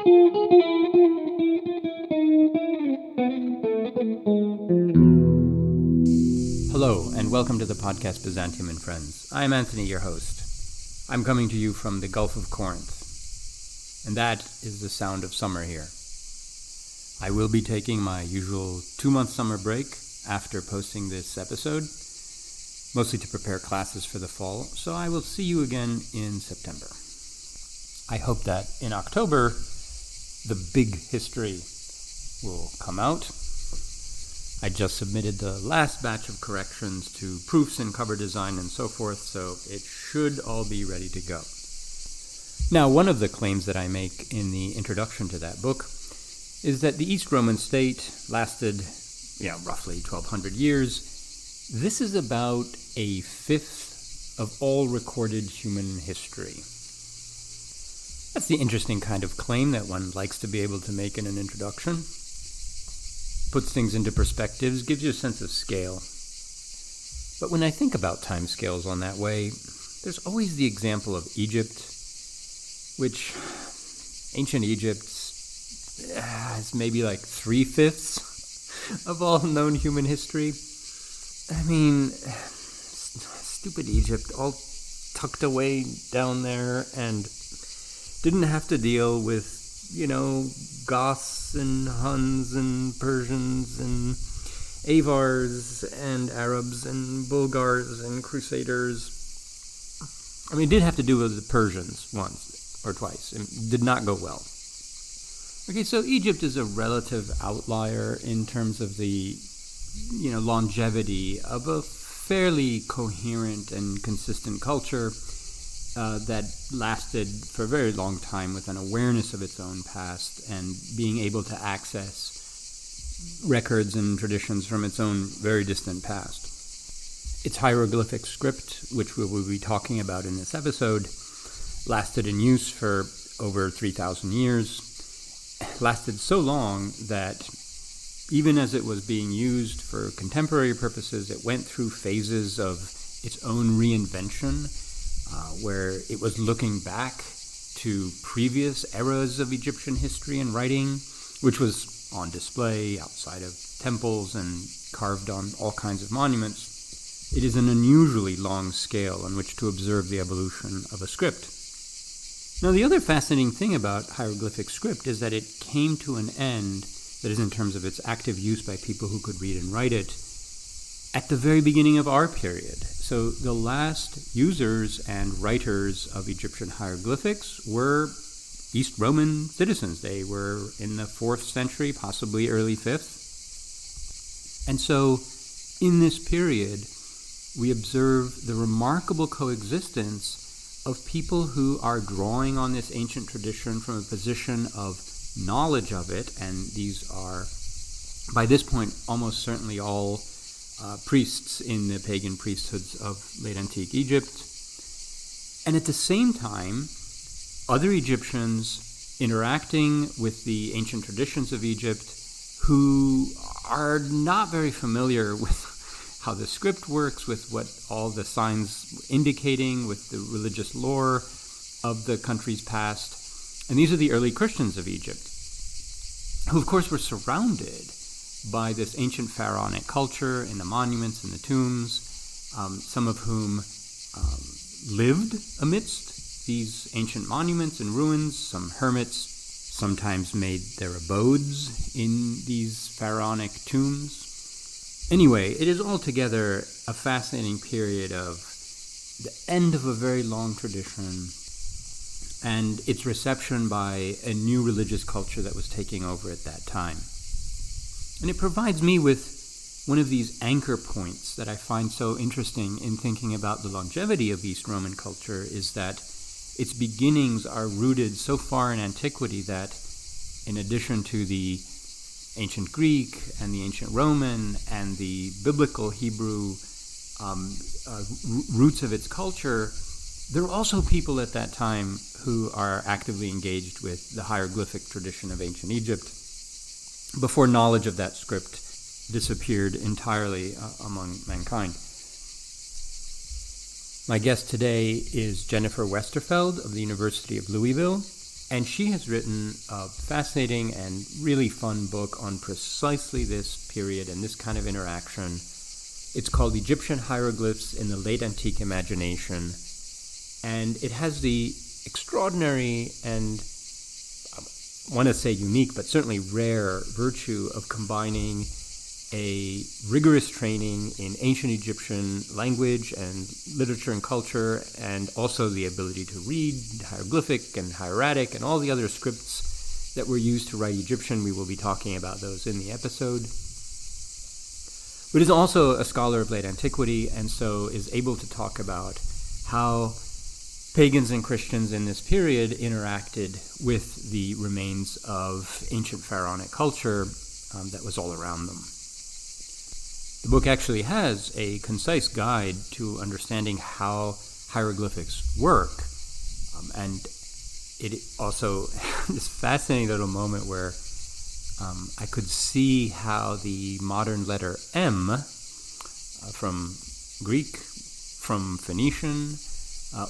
Hello, and welcome to the podcast Byzantium and Friends. I'm Anthony, your host. I'm coming to you from the Gulf of Corinth, and that is the sound of summer here. I will be taking my usual 2-month summer break after posting this episode, mostly to prepare classes for the fall, so I will see you again in September. I hope that in October, the big history will come out. I just submitted the last batch of corrections to proofs and cover design and so forth, so it should all be ready to go. Now, one of the claims that I make in the introduction to that book is that the East Roman state lasted, roughly 1,200 years. This is about a fifth of all recorded human history. That's the interesting kind of claim that one likes to be able to make in an introduction. Puts things into perspectives, gives you a sense of scale. But when I think about time scales on that way, there's always the example of Egypt, which ancient Egypt is maybe like 3/5 of all known human history. I mean, stupid Egypt, all tucked away down there and didn't have to deal with, Goths and Huns and Persians and Avars and Arabs and Bulgars and Crusaders. I mean, it did have to do with the Persians once or twice. It did not go well. Okay, so Egypt is a relative outlier in terms of the, longevity of a fairly coherent and consistent culture that lasted for a very long time with an awareness of its own past and being able to access records and traditions from its own very distant past. Its hieroglyphic script, which we will be talking about in this episode, lasted in use for over 3,000 years. Lasted so long that even as it was being used for contemporary purposes, it went through phases of its own reinvention, where it was looking back to previous eras of Egyptian history and writing, which was on display outside of temples and carved on all kinds of monuments. It is an unusually long scale on which to observe the evolution of a script. Now, the other fascinating thing about hieroglyphic script is that it came to an end, that is in terms of its active use by people who could read and write it, at the very beginning of our period. So the last users and writers of Egyptian hieroglyphics were East Roman citizens. They were in the 4th century, possibly early 5th. And so in this period, we observe the remarkable coexistence of people who are drawing on this ancient tradition from a position of knowledge of it, and these are, by this point, almost certainly all priests in the pagan priesthoods of late antique Egypt. And at the same time, other Egyptians interacting with the ancient traditions of Egypt who are not very familiar with how the script works, with what all the signs indicating, with the religious lore of the country's past. And these are the early Christians of Egypt, who of course were surrounded by this ancient pharaonic culture in the monuments and the tombs, some of whom lived amidst these ancient monuments and ruins. Some hermits sometimes made their abodes in these pharaonic tombs. Anyway, it is altogether a fascinating period of the end of a very long tradition and its reception by a new religious culture that was taking over at that time. And it provides me with one of these anchor points that I find so interesting in thinking about the longevity of East Roman culture, is that its beginnings are rooted so far in antiquity that, in addition to the ancient Greek and the ancient Roman and the biblical Hebrew roots of its culture, there are also people at that time who are actively engaged with the hieroglyphic tradition of ancient Egypt before knowledge of that script disappeared entirely among mankind. My guest today is Jennifer Westerfeld of the University of Louisville. And she has written a fascinating and really fun book on precisely this period and this kind of interaction. It's called Egyptian Hieroglyphs in the Late Antique Imagination. And it has the extraordinary and, I want to say unique, but certainly rare virtue of combining a rigorous training in ancient Egyptian language and literature and culture, and also the ability to read hieroglyphic and hieratic and all the other scripts that were used to write Egyptian. We will be talking about those in the episode. But is also a scholar of late antiquity, and so is able to talk about how pagans and Christians in this period interacted with the remains of ancient pharaonic culture that was all around them. The book actually has a concise guide to understanding how hieroglyphics work. And it also this fascinating little moment where I could see how the modern letter M from Greek, from Phoenician,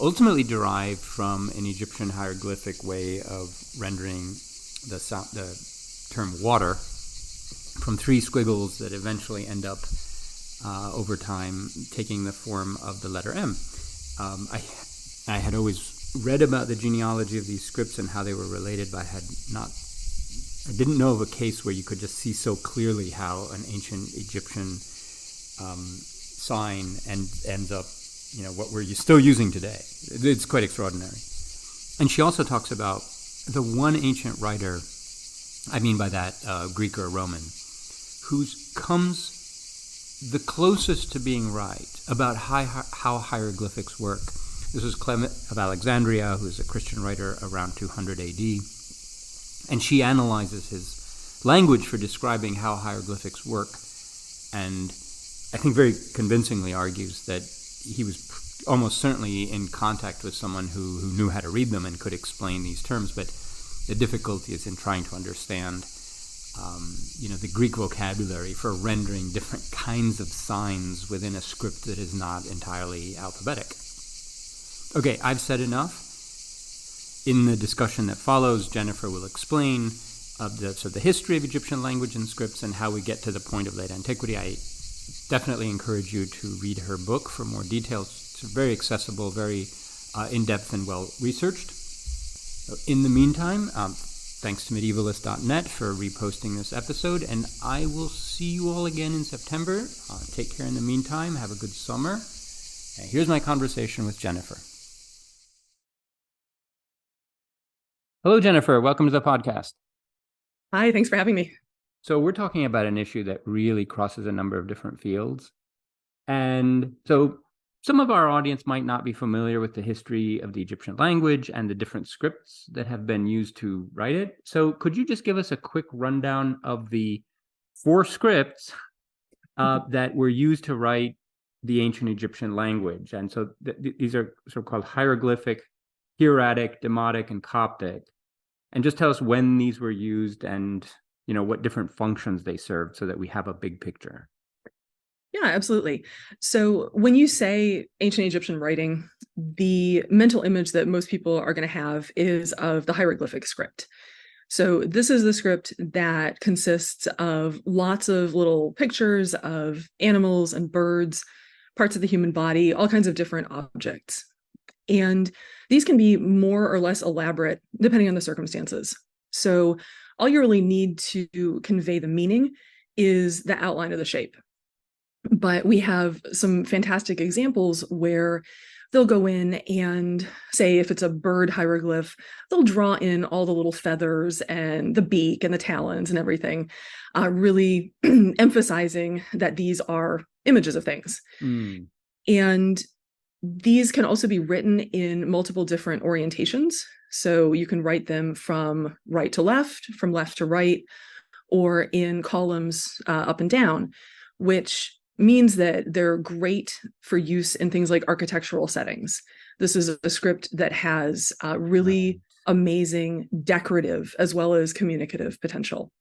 ultimately derived from an Egyptian hieroglyphic way of rendering the term water from three squiggles that eventually end up over time taking the form of the letter M. I had always read about the genealogy of these scripts and how they were related, but I didn't know of a case where you could just see so clearly how an ancient Egyptian sign ends up, what we're still using today. It's quite extraordinary. And she also talks about the one ancient writer, I mean by that Greek or Roman, who comes the closest to being right about how hieroglyphics work. This is Clement of Alexandria, who is a Christian writer around 200 AD. And she analyzes his language for describing how hieroglyphics work, and I think very convincingly argues that he was almost certainly in contact with someone who knew how to read them and could explain these terms, but the difficulty is in trying to understand the Greek vocabulary for rendering different kinds of signs within a script that is not entirely alphabetic. Okay, I've said enough. In the discussion that follows, Jennifer will explain the history of Egyptian language and scripts and how we get to the point of late antiquity. I definitely encourage you to read her book for more details. It's very accessible, very in-depth and well-researched. In the meantime, thanks to medievalist.net for reposting this episode, and I will see you all again in September. Take care in the meantime. Have a good summer. And here's my conversation with Jennifer. Hello, Jennifer. Welcome to the podcast. Hi, thanks for having me. So we're talking about an issue that really crosses a number of different fields. And so some of our audience might not be familiar with the history of the Egyptian language and the different scripts that have been used to write it. So could you just give us a quick rundown of the 4 scripts that were used to write the ancient Egyptian language? And so these are sort of called hieroglyphic, hieratic, demotic, and Coptic. And just tell us when these were used and what different functions they served so that we have a big picture. Yeah, absolutely. So when you say ancient Egyptian writing, the mental image that most people are going to have is of the hieroglyphic script. So this is the script that consists of lots of little pictures of animals and birds, parts of the human body, all kinds of different objects. And these can be more or less elaborate depending on the circumstances. So all you really need to convey the meaning is the outline of the shape. But we have some fantastic examples where they'll go in and say, if it's a bird hieroglyph, they'll draw in all the little feathers and the beak and the talons and everything, really emphasizing that these are images of things. And these can also be written in multiple different orientations. So you can write them from right to left, from left to right, or in columns up and down, which means that they're great for use in things like architectural settings. This is a script that has really amazing decorative as well as communicative potential.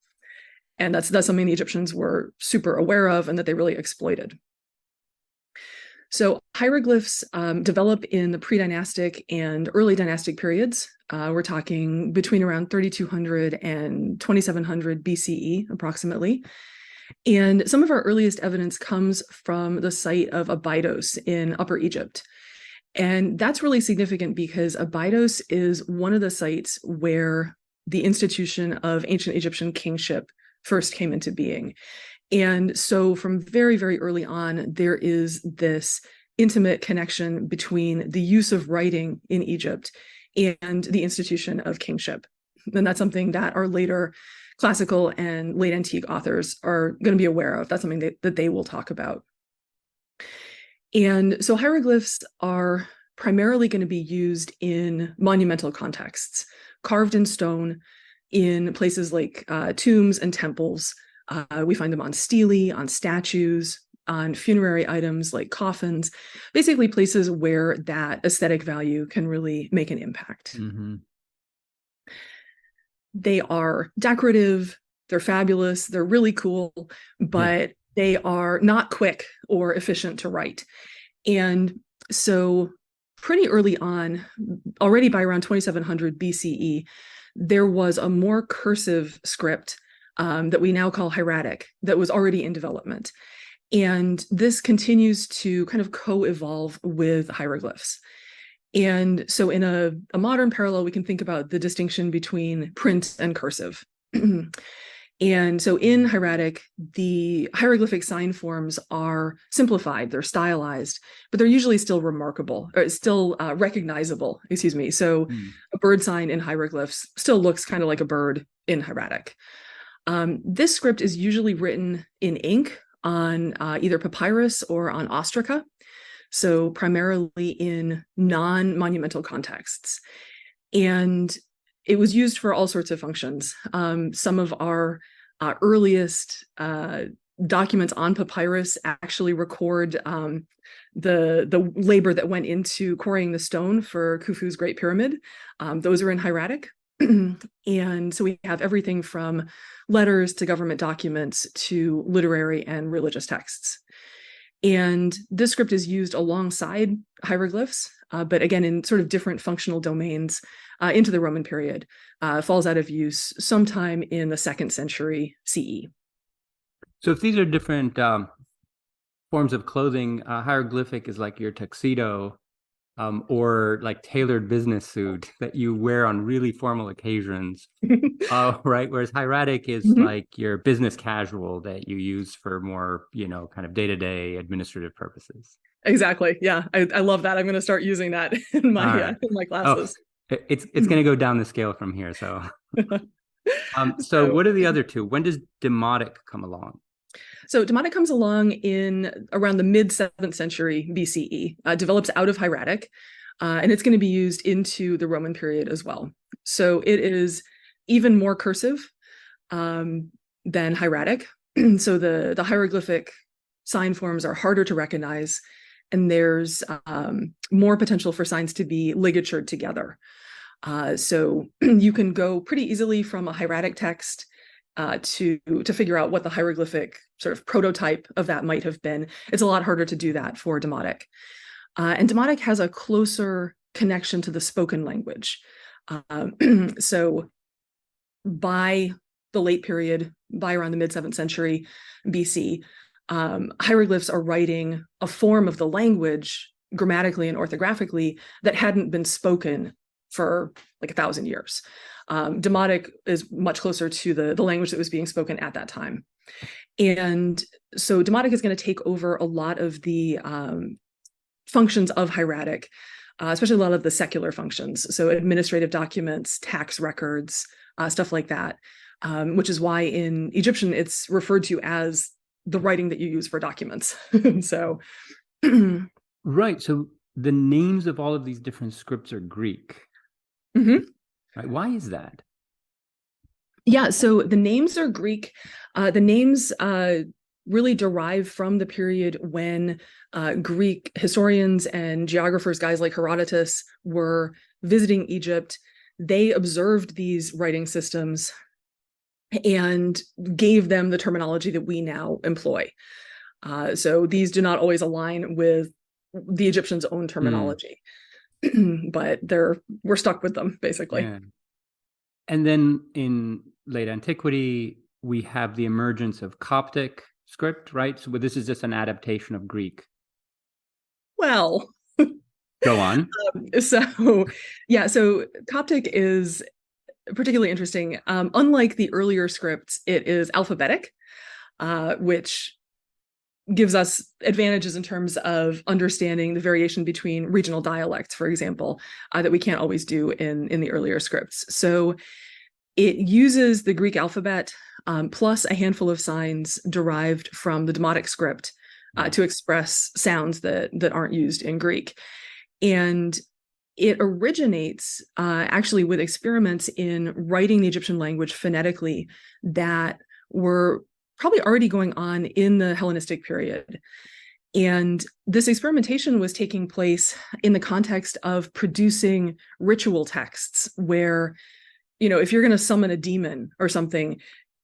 And that's something the Egyptians were super aware of and that they really exploited. So hieroglyphs develop in the pre-dynastic and early dynastic periods. We're talking between around 3200 and 2700 BCE, approximately. And some of our earliest evidence comes from the site of Abydos in Upper Egypt. And that's really significant because Abydos is one of the sites where the institution of ancient Egyptian kingship first came into being. And so from very, very early on, there is this intimate connection between the use of writing in Egypt and the institution of kingship. And that's something that our later classical and late antique authors are going to be aware of. That's something that they will talk about. And so hieroglyphs are primarily going to be used in monumental contexts, carved in stone in places like tombs and temples. We find them on stelae, on statues, on funerary items like coffins, basically places where that aesthetic value can really make an impact. Mm-hmm. They are decorative, they're fabulous, they're really cool, but they are not quick or efficient to write. And so pretty early on, already by around 2700 BCE, there was a more cursive script that we now call hieratic that was already in development. And this continues to kind of co-evolve with hieroglyphs. And so in a modern parallel, we can think about the distinction between print and cursive. And so in hieratic, the hieroglyphic sign forms are simplified, they're stylized, but they're usually still remarkable, or still recognizable, excuse me. So a bird sign in hieroglyphs still looks kind of like a bird in hieratic. This script is usually written in ink on either papyrus or on ostraca, so primarily in non-monumental contexts. And it was used for all sorts of functions. Some of our earliest documents on papyrus actually record the labor that went into quarrying the stone for Khufu's Great Pyramid. Those are in hieratic. And so we have everything from letters to government documents to literary and religious texts. And this script is used alongside hieroglyphs, but again, in sort of different functional domains into the Roman period, falls out of use sometime in the 2nd century CE. So if these are different forms of clothing, hieroglyphic is like your tuxedo or like tailored business suit that you wear on really formal occasions, right? Whereas hieratic is like your business casual that you use for more, kind of day-to-day administrative purposes. Exactly. Yeah, I love that. I'm going to start using that in my classes. Oh, it's going to go down the scale from here. So, so what are the other two? When does Demotic come along? So Demotic comes along in around the mid-7th century BCE, develops out of hieratic, and it's going to be used into the Roman period as well. So it is even more cursive than hieratic. So the hieroglyphic sign forms are harder to recognize, and there's more potential for signs to be ligatured together. So you can go pretty easily from a hieratic text to figure out what the hieroglyphic sort of prototype of that might have been. It's a lot harder to do that for Demotic. And Demotic has a closer connection to the spoken language. So by the late period, by around the mid-7th century BC, hieroglyphs are writing a form of the language grammatically and orthographically that hadn't been spoken for like 1,000 years. Demotic is much closer to the language that was being spoken at that time. And so Demotic is going to take over a lot of the functions of hieratic, especially a lot of the secular functions. So administrative documents, tax records, stuff like that, which is why in Egyptian, it's referred to as the writing that you use for documents. So, right. So the names of all of these different scripts are Greek. Right. Why is that? Yeah, so the names are Greek. The names really derive from the period when Greek historians and geographers, guys like Herodotus, were visiting Egypt. They observed these writing systems and gave them the terminology that we now employ. So these do not always align with the Egyptians' own terminology. But we're stuck with them, basically. Yeah. And then in late antiquity, we have the emergence of Coptic script, right? So this is just an adaptation of Greek. Well, go on. So Coptic is particularly interesting. Unlike the earlier scripts, it is alphabetic, which gives us advantages in terms of understanding the variation between regional dialects, for example, that we can't always do in the earlier scripts. So it uses the Greek alphabet plus a handful of signs derived from the Demotic script to express sounds that aren't used in Greek. And it originates actually with experiments in writing the Egyptian language phonetically that were probably already going on in the Hellenistic period. And this experimentation was taking place in the context of producing ritual texts where, if you're going to summon a demon or something,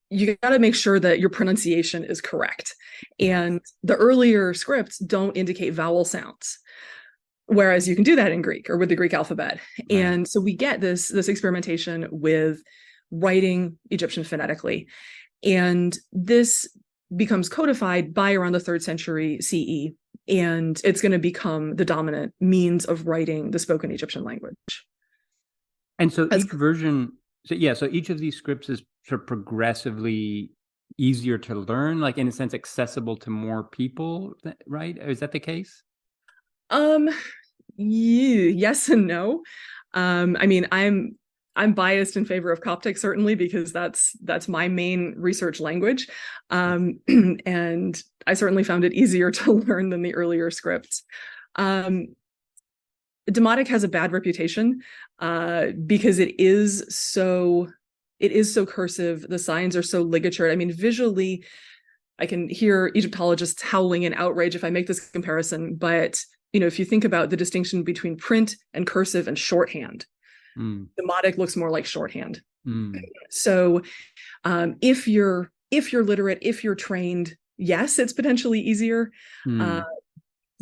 you got to make sure that your pronunciation is correct. And the earlier scripts don't indicate vowel sounds, whereas you can do that in Greek or with the Greek alphabet. Right. And so we get this experimentation with writing Egyptian phonetically. And this becomes codified by around the 3rd century CE, and it's going to become the dominant means of writing the spoken Egyptian language. And so each version, so each of these scripts is sort of progressively easier to learn, like in a sense accessible to more people, right? Is that the case? Yes and no. I mean, I'm biased in favor of Coptic, certainly, because that's my main research language. And I certainly found it easier to learn than the earlier scripts. Demotic has a bad reputation because it is so cursive. The signs are so ligatured. I mean, visually, I can hear Egyptologists howling in outrage if I make this comparison. But, if you think about the distinction between print and cursive and shorthand, Demotic looks more like shorthand. So if you're literate, if you're trained, yes, it's potentially easier.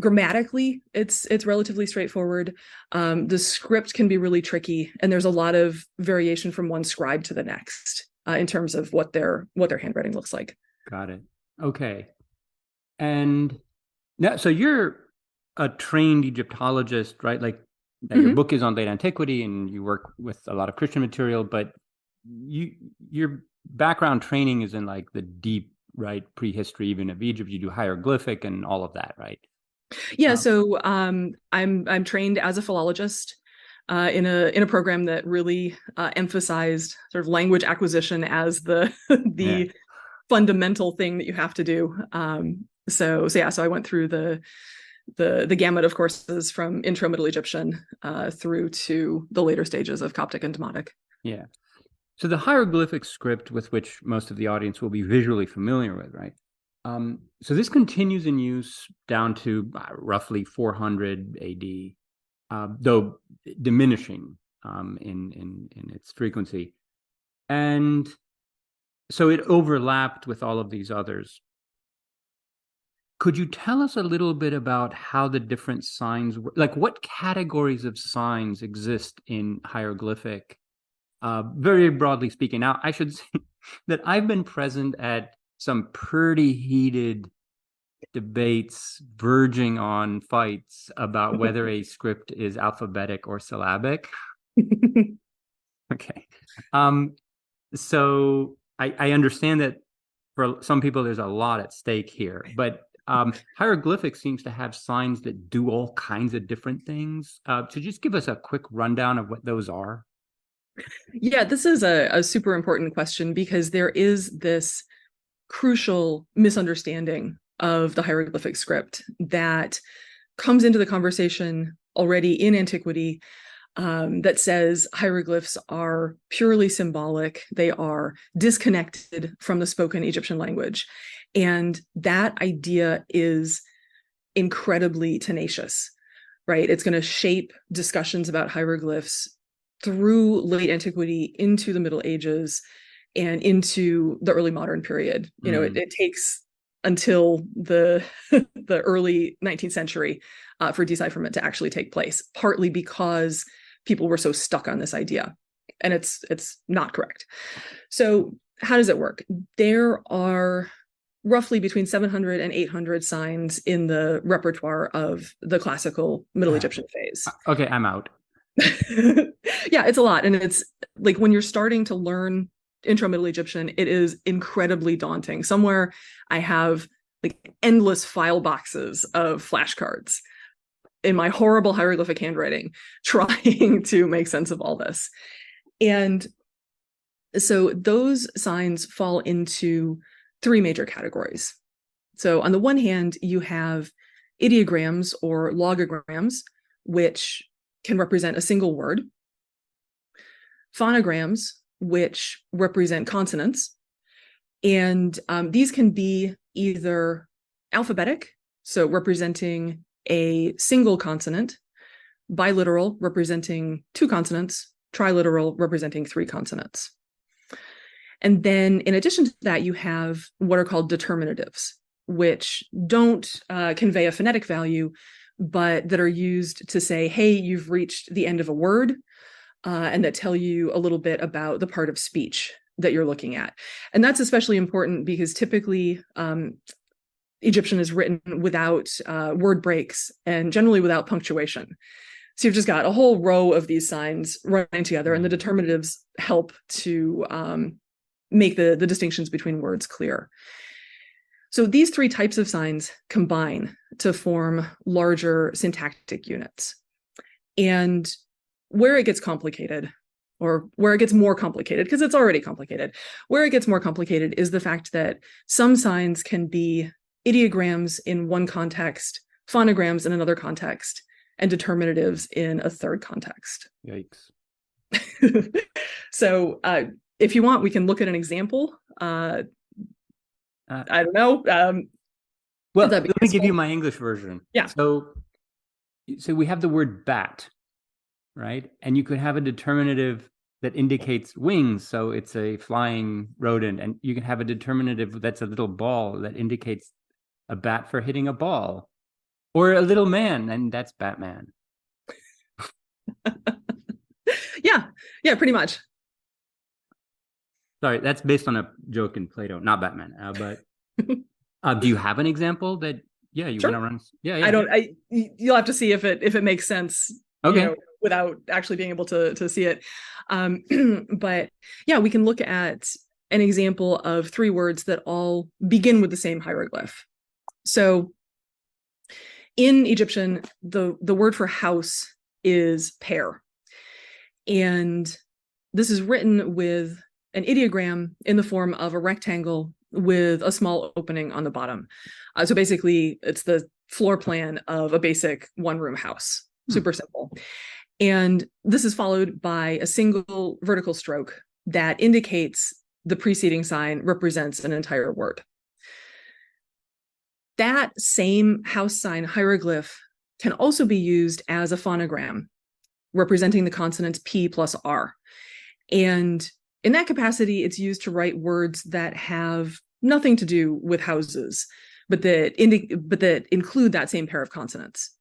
Grammatically, it's relatively straightforward. The script can be really tricky, and there's a lot of variation from one scribe to the next in terms of what their handwriting looks like. Got it. Okay. And now, so you're a trained Egyptologist, right? Like, your book is on late antiquity, and you work with a lot of Christian material, but your background training is in like the deep, right, prehistory even of Egypt. You do hieroglyphic and all of that, right? Yeah. So I'm trained as a philologist in a program that really emphasized sort of language acquisition as the fundamental thing that you have to do. So I went through the gamut of courses from intro Middle Egyptian through to the later stages of Coptic and Demotic. Yeah. So the hieroglyphic script, with which most of the audience will be visually familiar with, right? So this continues in use down to roughly 400 AD, though diminishing in its frequency. And so it overlapped with all of these others. Could you tell us a little bit about how the different signs work? Like, what categories of signs exist in hieroglyphic, very broadly speaking? Now, I should say that I've been present at some pretty heated debates verging on fights about whether a script is alphabetic or syllabic. Okay. So I understand that for some people, there's a lot at stake here, but hieroglyphics seems to have signs that do all kinds of different things. So just give us a quick rundown of what those are. Yeah, this is a super important question because there is this crucial misunderstanding of the hieroglyphic script that comes into the conversation already in antiquity, that says hieroglyphs are purely symbolic. They are disconnected from the spoken Egyptian language. And that idea is incredibly tenacious, right? It's going to shape discussions about hieroglyphs through late antiquity into the Middle Ages and into the early modern period. It takes until the early 19th century for decipherment to actually take place, partly because people were so stuck on this idea. And it's not correct. So how does it work? There are roughly between 700 and 800 signs in the repertoire of the classical Middle Egyptian phase. Okay, I'm out. Yeah, it's a lot. And it's like when you're starting to learn Intro Middle Egyptian, it is incredibly daunting. Somewhere I have like endless file boxes of flashcards in my horrible hieroglyphic handwriting, trying to make sense of all this. And so those signs fall into three major categories. So on the one hand, you have ideograms or logograms, which can represent a single word, phonograms, which represent consonants, and these can be either alphabetic, so representing a single consonant, biliteral, representing two consonants, triliteral, representing three consonants. And then in addition to that, you have what are called determinatives, which don't convey a phonetic value, but that are used to say, hey, you've reached the end of a word, and that tell you a little bit about the part of speech that you're looking at. And that's especially important because typically Egyptian is written without word breaks and generally without punctuation. So you've just got a whole row of these signs running together, and the determinatives help to make the distinctions between words clear. So these three types of signs combine to form larger syntactic units. And where it gets complicated, or where it gets more complicated, because it's already complicated, where it gets more complicated is the fact that some signs can be ideograms in one context, phonograms in another context, and determinatives in a third context. Yikes. So if you want, we can look at an example. I don't know. Well, let me give you my English version. Yeah. So we have the word bat, right? And you could have a determinative that indicates wings, so it's a flying rodent. And you can have a determinative that's a little ball that indicates a bat for hitting a ball. Or a little man, and that's Batman. Yeah, pretty much. Sorry, that's based on a joke in Plato, not Batman. But do you have an example that? Yeah, you Sure. want to run? Yeah. I don't. You'll have to see if it makes sense. Okay. Without actually being able to see it. But yeah, we can look at an example of three words that all begin with the same hieroglyph. So in Egyptian, the word for house is pair. And this is written with an ideogram in the form of a rectangle with a small opening on the bottom. So basically, it's the floor plan of a basic one-room house. Super simple. And this is followed by a single vertical stroke that indicates the preceding sign represents an entire word. That same house sign hieroglyph can also be used as a phonogram, representing the consonants P plus R. And in that capacity, it's used to write words that have nothing to do with houses, but that include that same pair of consonants.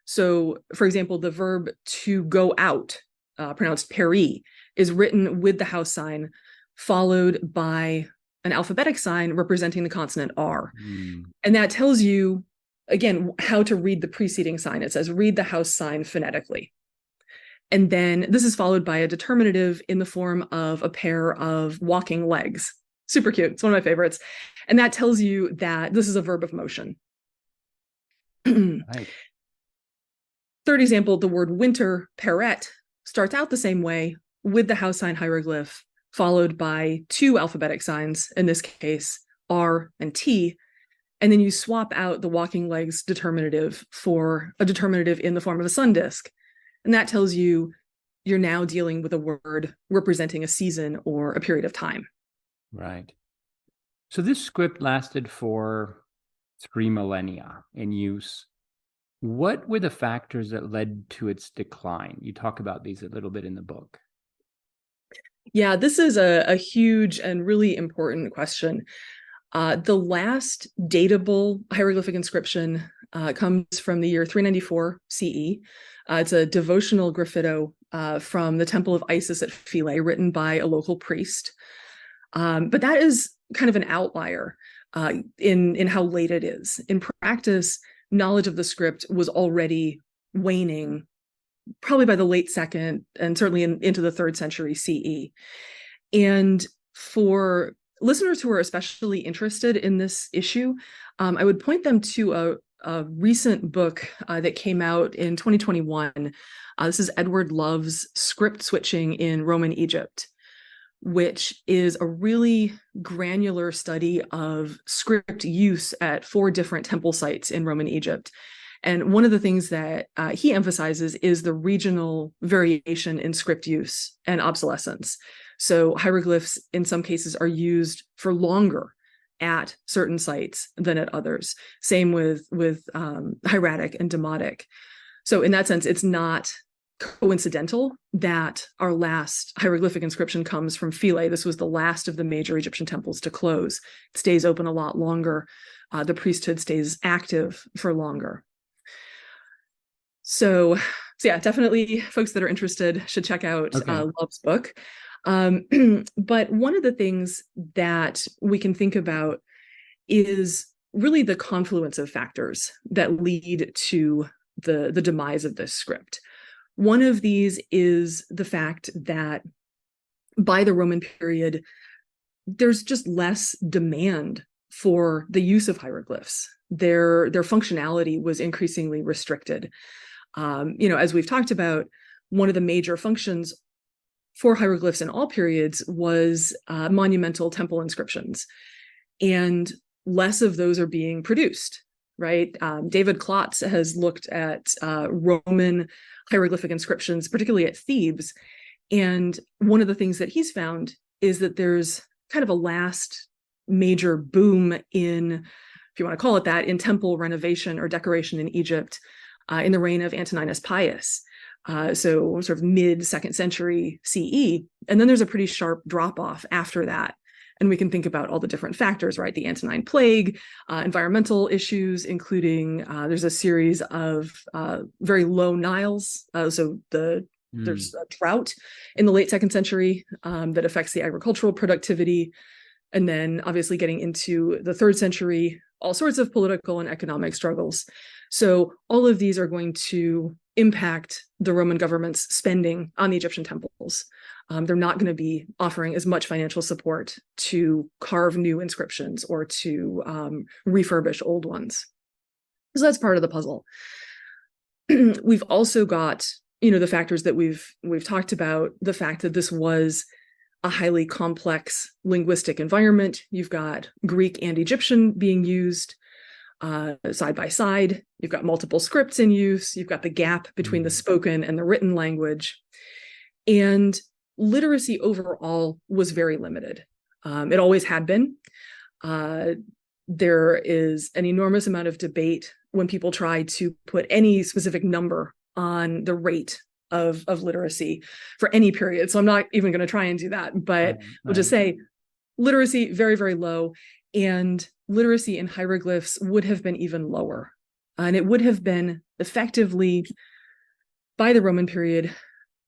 So, for example, the verb to go out, pronounced peri, is written with the house sign, followed by an alphabetic sign representing the consonant R. And that tells you, again, how to read the preceding sign. It says, read the house sign phonetically. And then this is followed by a determinative in the form of a pair of walking legs. Super cute. It's one of my favorites. And that tells you that this is a verb of motion. Right. Third example, the word winter, peret, starts out the same way with the house sign hieroglyph, followed by two alphabetic signs, in this case, R and T. And then you swap out the walking legs determinative for a determinative in the form of a sun disk. And that tells you you're now dealing with a word representing a season or a period of time. Right. So this script lasted for 3 millennia in use. What were the factors that led to its decline? You talk about these a little bit in the book. Yeah, this is a huge and really important question. The last datable hieroglyphic inscription comes from the year 394 CE. It's a devotional graffito from the Temple of Isis at Philae, written by a local priest. But that is kind of an outlier in how late it is. In practice, knowledge of the script was already waning, probably by the late second and certainly into the 3rd century CE. And for listeners who are especially interested in this issue, I would point them to a recent book that came out in 2021. This is Edward Love's Script Switching in Roman Egypt, which is a really granular study of script use at 4 different temple sites in Roman Egypt. And one of the things that he emphasizes is the regional variation in script use and obsolescence. So hieroglyphs in some cases are used for longer at certain sites than at others. Same with hieratic and demotic. So in that sense, it's not coincidental that our last hieroglyphic inscription comes from Philae. This was the last of the major Egyptian temples to close. It stays open a lot longer. The priesthood stays active for longer. So yeah, definitely folks that are interested should check out Love's book. But one of the things that we can think about is really the confluence of factors that lead to the demise of this script. One of these is the fact that by the Roman period, there's just less demand for the use of hieroglyphs. Their functionality was increasingly restricted. As we've talked about, one of the major functions for hieroglyphs in all periods was monumental temple inscriptions, and less of those are being produced, right? David Klotz has looked at Roman hieroglyphic inscriptions, particularly at Thebes, and one of the things that he's found is that there's kind of a last major boom in, if you want to call it that, in temple renovation or decoration in Egypt in the reign of Antoninus Pius. So sort of mid-2nd century CE. And then there's a pretty sharp drop-off after that. And we can think about all the different factors, right? The Antonine Plague, environmental issues, including there's a series of very low Niles. There's a drought in the late 2nd century that affects the agricultural productivity. And then obviously getting into the 3rd century, all sorts of political and economic struggles. So all of these are going to impact the Roman government's spending on the Egyptian temples. They're not going to be offering as much financial support to carve new inscriptions or to refurbish old ones. So that's part of the puzzle. We've also got, the factors that we've talked about, the fact that this was a highly complex linguistic environment. You've got Greek and Egyptian being used side by side. You've got multiple scripts in use. You've got the gap between the spoken and the written language. And literacy overall was very limited. It always had been. There is an enormous amount of debate when people try to put any specific number on the rate of literacy for any period. So I'm not even going to try and do that, but we'll just say literacy, very, very low. And literacy in hieroglyphs would have been even lower. And it would have been effectively, by the Roman period,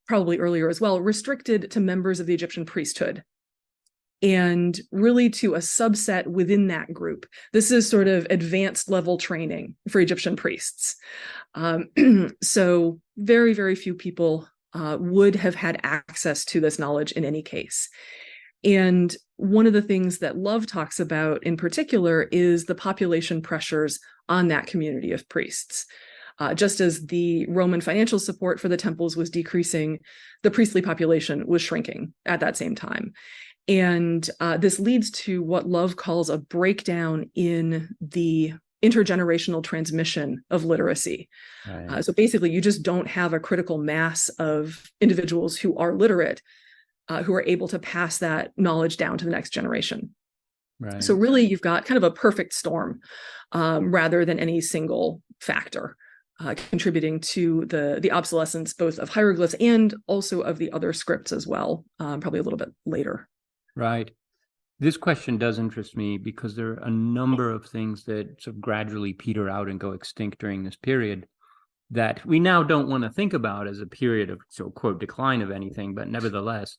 probably earlier as well, restricted to members of the Egyptian priesthood and really to a subset within that group. This is sort of advanced level training for Egyptian priests. So very, very few people would have had access to this knowledge in any case. And one of the things that Love talks about in particular is the population pressures on that community of priests. Just as the Roman financial support for the temples was decreasing, the priestly population was shrinking at that same time. And this leads to what Love calls a breakdown in the intergenerational transmission of literacy. Right. So basically, you just don't have a critical mass of individuals who are literate, who are able to pass that knowledge down to the next generation. Right. So really, you've got kind of a perfect storm rather than any single factor contributing to the obsolescence both of hieroglyphs and also of the other scripts as well, probably a little bit later. Right. This question does interest me because there are a number of things that sort of gradually peter out and go extinct during this period that we now don't want to think about as a period of, so quote, decline of anything, but nevertheless,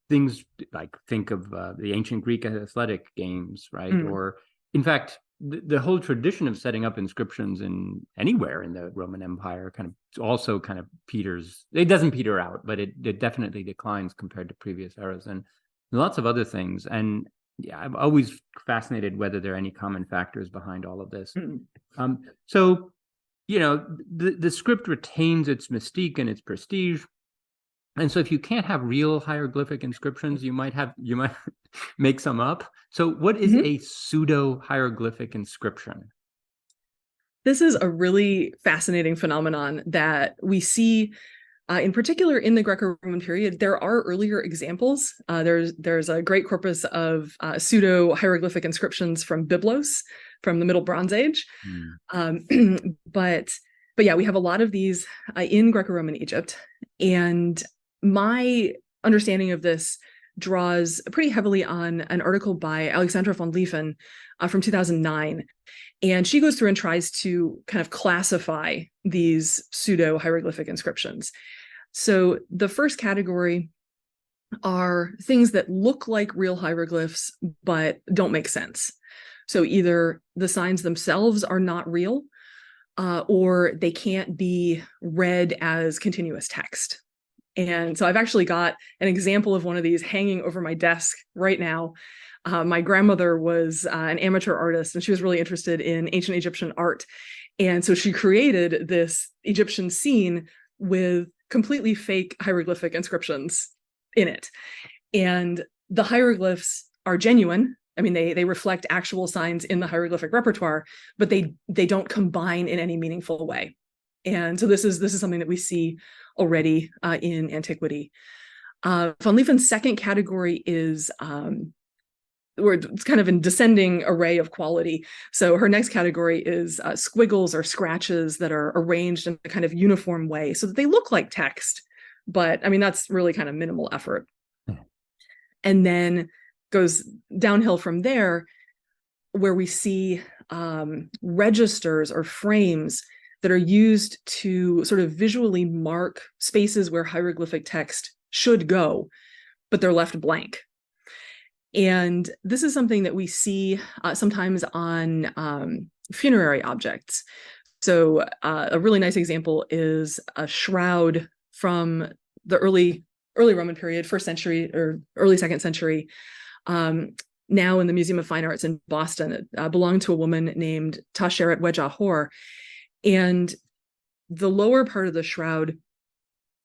things like think of the ancient Greek athletic games, right? Or in fact, the whole tradition of setting up inscriptions in anywhere in the Roman Empire kind of also kind of peters. It doesn't peter out, but it definitely declines compared to previous eras, and lots of other things. And yeah, I'm always fascinated whether there are any common factors behind all of this. So, you know, the script retains its mystique and its prestige. And so if you can't have real hieroglyphic inscriptions, you might make some up. So what is a pseudo hieroglyphic inscription? This is a really fascinating phenomenon that we see in particular in the Greco-Roman period. There are earlier examples. There's a great corpus of pseudo hieroglyphic inscriptions from Byblos from the Middle Bronze Age. But yeah, we have a lot of these in Greco-Roman Egypt. And my understanding of this draws pretty heavily on an article by Alexandra von Lieven from 2009. And she goes through and tries to kind of classify these pseudo hieroglyphic inscriptions. So the first category are things that look like real hieroglyphs, but don't make sense. So either the signs themselves are not real, or they can't be read as continuous text. And so I've actually got an example of one of these hanging over my desk right now. My grandmother was an amateur artist, and she was really interested in ancient Egyptian art. And so she created this Egyptian scene with completely fake hieroglyphic inscriptions in it. And the hieroglyphs are genuine. I mean, they reflect actual signs in the hieroglyphic repertoire, but they don't combine in any meaningful way. And so this is something that we see already in antiquity. Von Lieven's second category is where it's kind of in descending array of quality. So her next category is squiggles or scratches that are arranged in a kind of uniform way so that they look like text. But I mean, that's really kind of minimal effort. And then goes downhill from there, where we see registers or frames that are used to sort of visually mark spaces where hieroglyphic text should go, but they're left blank. And this is something that we see sometimes on funerary objects. So a really nice example is a shroud from the early Roman period, 1st century or early 2nd century, now in the Museum of Fine Arts in Boston. It belonged to a woman named Tasheret Wedjahor. And the lower part of the shroud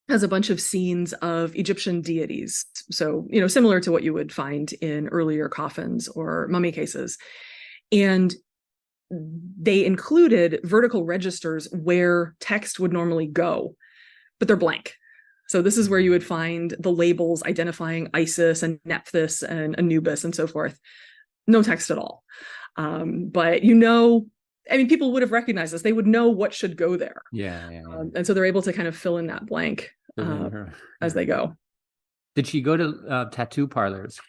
has a bunch of scenes of Egyptian deities. So, you know, similar to what you would find in earlier coffins or mummy cases. And they included vertical registers where text would normally go, but they're blank. So this is where you would find the labels identifying Isis and Nephthys and Anubis and so forth. No text at all. But you know, I mean, people would have recognized this. They would know what should go there. Yeah. And so they're able to kind of fill in that blank as they go. Did she go to tattoo parlors?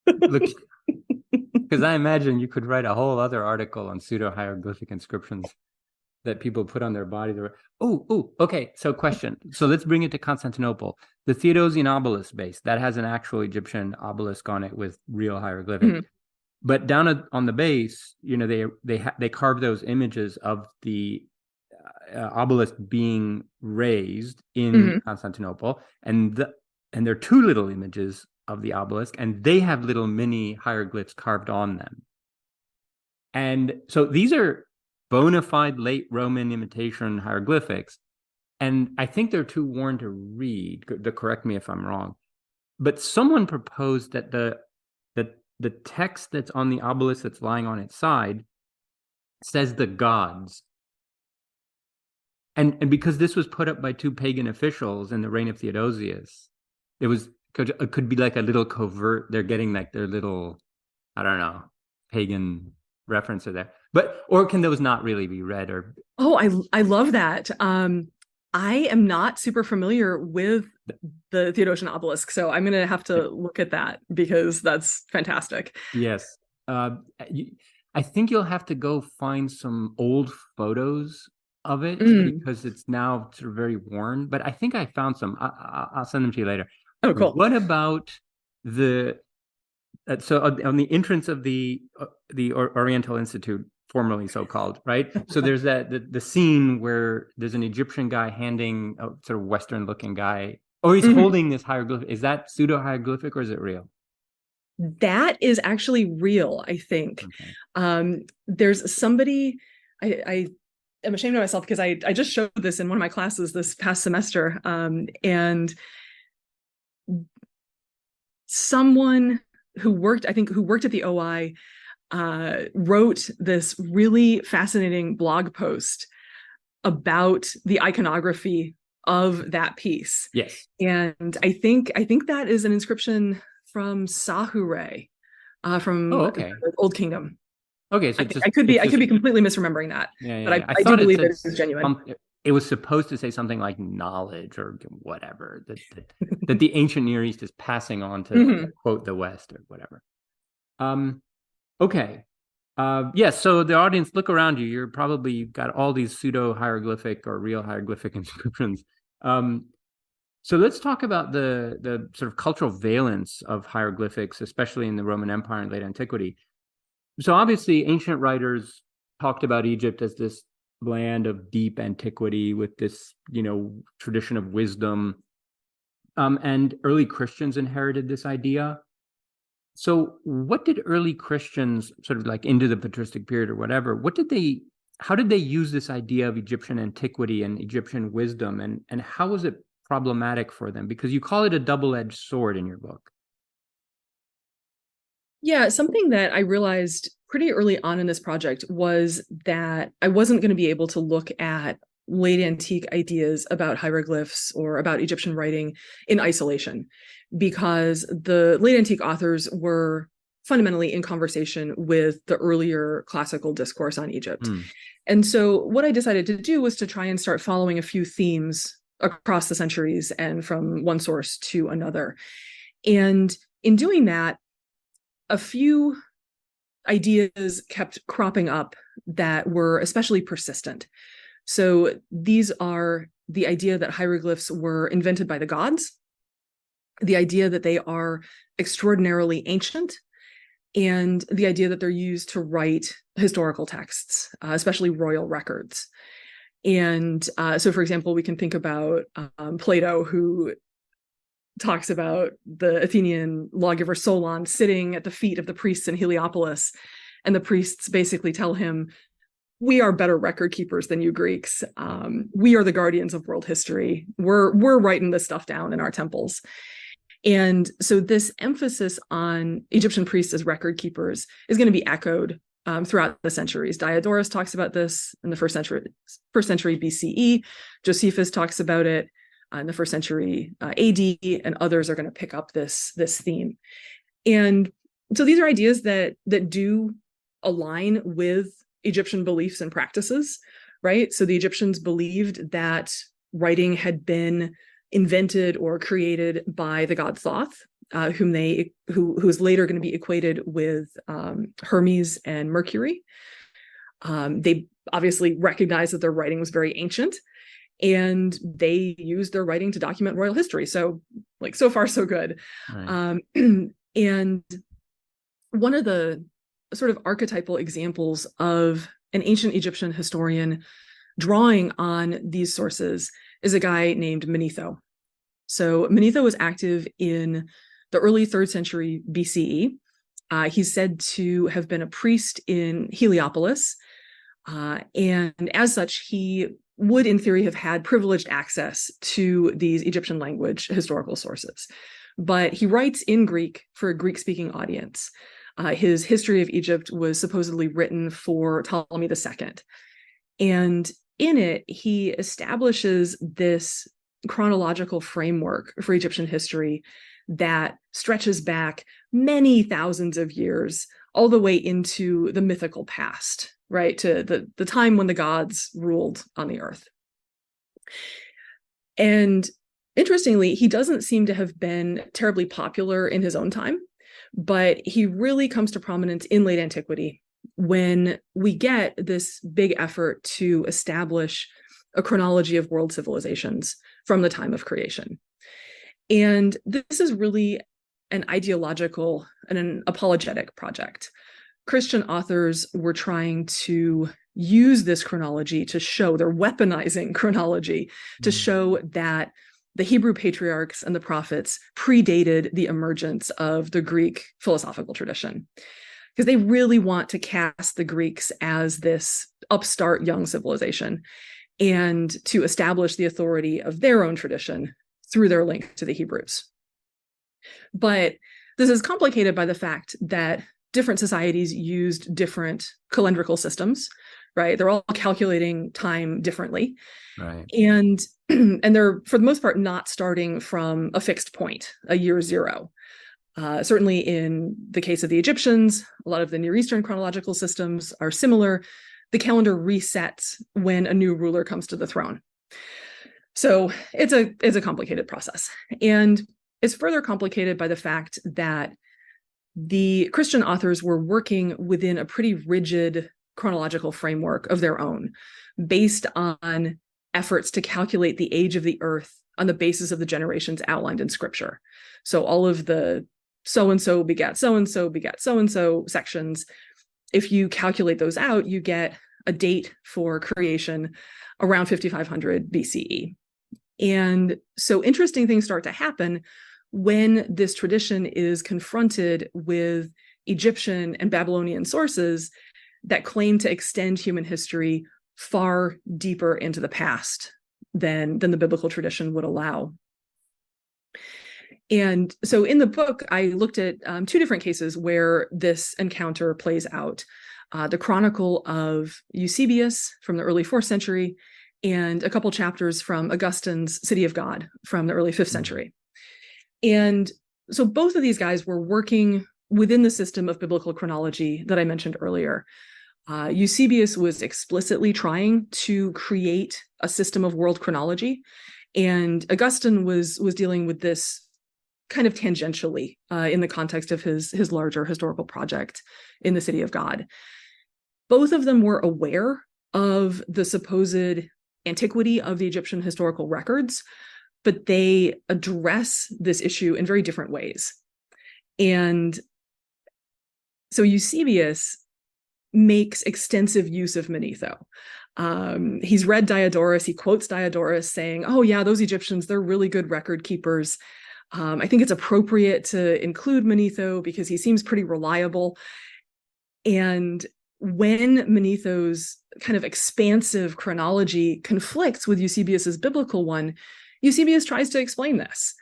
Look, because I imagine you could write a whole other article on pseudo hieroglyphic inscriptions that people put on their bodies. Okay. So question. So let's bring it to Constantinople. The Theodosian obelisk base that has an actual Egyptian obelisk on it with real hieroglyphic. Mm-hmm. But down on the base, you know, they carve those images of the obelisk being raised in Constantinople, and there are two little images of the obelisk, and they have little mini hieroglyphs carved on them. And so these are bona fide late Roman imitation hieroglyphics, and I think they're too worn to read. Correct me if I'm wrong, but someone proposed that the text that's on the obelisk that's lying on its side says the gods. And because this was put up by two pagan officials in the reign of Theodosius, it could be like a little covert. They're getting like their little, I don't know, pagan reference to there. Or can those not really be read? Or I love that. I am not super familiar with the Theodosian obelisk, so I'm going to have to look at that because that's fantastic. Yes. I think you'll have to go find some old photos of it because it's now sort of very worn. But I think I found some. I'll send them to you later. Oh, cool. What about the so on the entrance of the Oriental Institute, formerly so called, right? So there's the scene where there's an Egyptian guy handing a sort of Western looking guy. Oh, he's holding this hieroglyphic. Is that pseudo hieroglyphic or is it real? That is actually real, I think. Okay. There's somebody, I am ashamed of myself because I just showed this in one of my classes this past semester. And someone who worked at the OI wrote this really fascinating blog post about the iconography of that piece. Yes. And I think that is an inscription from Sahure, from the Old Kingdom. Okay, so I could be completely misremembering that. Yeah, but I do believe it is genuine. It was supposed to say something like knowledge or whatever that the ancient Near East is passing on to quote the West or whatever. Okay. Yes, so the audience, look around you. You've got all these pseudo hieroglyphic or real hieroglyphic inscriptions. So let's talk about the sort of cultural valence of hieroglyphics, especially in the Roman Empire and late antiquity. So obviously ancient writers talked about Egypt as this land of deep antiquity with this, tradition of wisdom. And early Christians inherited this idea. So what did early Christians, sort of like into the patristic period or whatever, how did they use this idea of Egyptian antiquity and Egyptian wisdom, and how was it problematic for them? Because you call it a double-edged sword in your book. Yeah, something that I realized pretty early on in this project was that I wasn't going to be able to look at late antique ideas about hieroglyphs or about Egyptian writing in isolation, because the late antique authors were fundamentally in conversation with the earlier classical discourse on Egypt. And so what I decided to do was to try and start following a few themes across the centuries and from one source to another. And in doing that, a few ideas kept cropping up that were especially persistent. So these are the idea that hieroglyphs were invented by the gods, the idea that they are extraordinarily ancient, and the idea that they're used to write historical texts, especially royal records. And so, for example, we can think about Plato, who talks about the Athenian lawgiver Solon sitting at the feet of the priests in Heliopolis. And the priests basically tell him, we are better record keepers than you Greeks. We are the guardians of world history. We're writing this stuff down in our temples. And so this emphasis on Egyptian priests as record keepers is going to be echoed throughout the centuries. Diodorus talks about this in the first century BCE. Josephus talks about it in the first century AD, and others are going to pick up this theme. And so these are ideas that do align with Egyptian beliefs and practices, right? So the Egyptians believed that writing had been invented or created by the god Thoth, who is later going to be equated with Hermes and Mercury. They obviously recognized that their writing was very ancient, and they used their writing to document royal history. So, so far, so good. Right. And one of the sort of archetypal examples of an ancient Egyptian historian drawing on these sources is a guy named Manetho. So Manetho was active in the early 3rd century BCE. He's said to have been a priest in Heliopolis. And as such, he would, in theory, have had privileged access to these Egyptian language historical sources. But he writes in Greek for a Greek-speaking audience. His History of Egypt was supposedly written for Ptolemy II. And in it, he establishes this chronological framework for Egyptian history that stretches back many thousands of years, all the way into the mythical past, right? To the time when the gods ruled on the earth. And interestingly, he doesn't seem to have been terribly popular in his own time, but he really comes to prominence in late antiquity when we get this big effort to establish a chronology of world civilizations from the time of creation. And this is really an ideological and an apologetic project. Christian authors were trying to use this chronology to show, they're weaponizing chronology to show that the Hebrew patriarchs and the prophets predated the emergence of the Greek philosophical tradition, because they really want to cast the Greeks as this upstart young civilization and to establish the authority of their own tradition through their link to the Hebrews. But this is complicated by the fact that different societies used different calendrical systems, right? They're all calculating time differently. Right. And they're, for the most part, not starting from a fixed point, a year zero. Certainly in the case of the Egyptians, a lot of the Near Eastern chronological systems are similar. The calendar resets when a new ruler comes to the throne. So it's a complicated process. And it's further complicated by the fact that the Christian authors were working within a pretty rigid chronological framework of their own, based on efforts to calculate the age of the earth on the basis of the generations outlined in scripture. So all of the so-and-so begat so-and-so begat so-and-so sections, if you calculate those out, you get a date for creation around 5500 BCE. And so interesting things start to happen when this tradition is confronted with Egyptian and Babylonian sources that claim to extend human history far deeper into the past than the biblical tradition would allow. And so in the book, I looked at two different cases where this encounter plays out. The Chronicle of Eusebius from the early 4th century, and a couple chapters from Augustine's City of God from the early 5th century. And so both of these guys were working within the system of biblical chronology that I mentioned earlier. Eusebius was explicitly trying to create a system of world chronology, and Augustine was dealing with this kind of tangentially in the context of his larger historical project in the City of God. Both of them were aware of the supposed antiquity of the Egyptian historical records, but they address this issue in very different ways. And so Eusebius makes extensive use of Manetho. He's read Diodorus, he quotes Diodorus saying, oh yeah, those Egyptians, they're really good record keepers. I think it's appropriate to include Manetho because he seems pretty reliable. And when Manetho's kind of expansive chronology conflicts with Eusebius's biblical one, Eusebius tries to explain this.